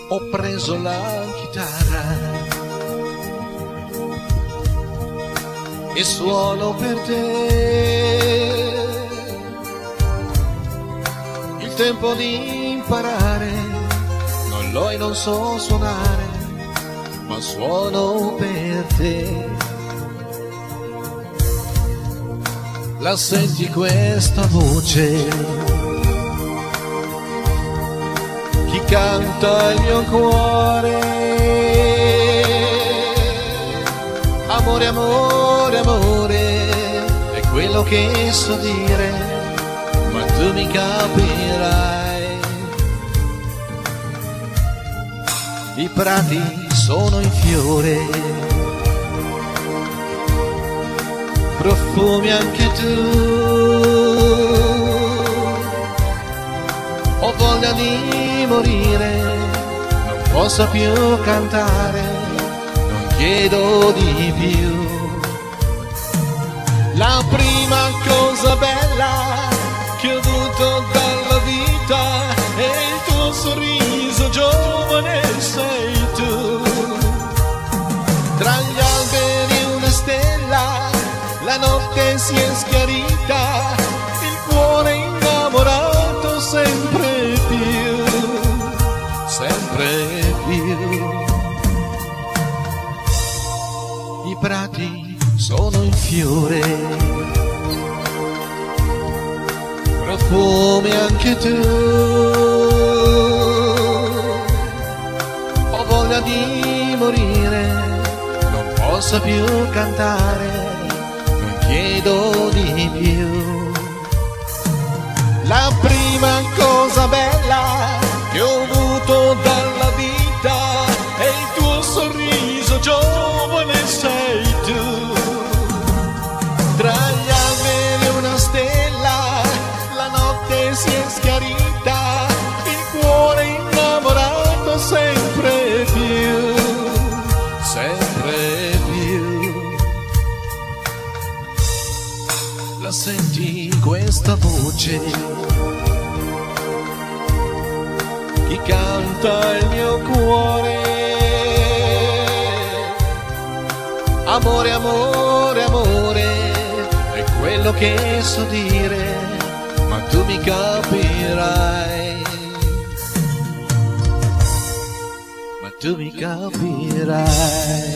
ho preso la chitarra e suono per te. Il tempo di imparare non l'ho e non so suonare, ma suono per te. La senti questa voce? Chi canta il mio cuore? Amore, amore, amore, è quello che so dire, ma tu mi capirai. I prati sono in fiore, profumi anche tu. Ho voglia di morire, non posso più cantare, non chiedo di più. La prima cosa bella che ho avuto dalla vita è il tuo sorriso, giovane sei tu. Tra gli alberi una stella, la notte si è schiarita, il cuore innamorato sempre più, sempre più. I prati sono in fiore, profumi anche tu. Ho voglia di morire, non posso più cantare, non chiedo di più. La prima cosa bella che ho avuto dalla vita è il tuo sorriso, giovane sei tu. Tra gli alberi una stella, la notte si è schiarita, il cuore innamorato sempre più, sempre più. La senti questa voce? Chi canta il mio cuore? Amore, amore, amore, è quello che so dire, ma tu mi capirai, ma tu mi capirai.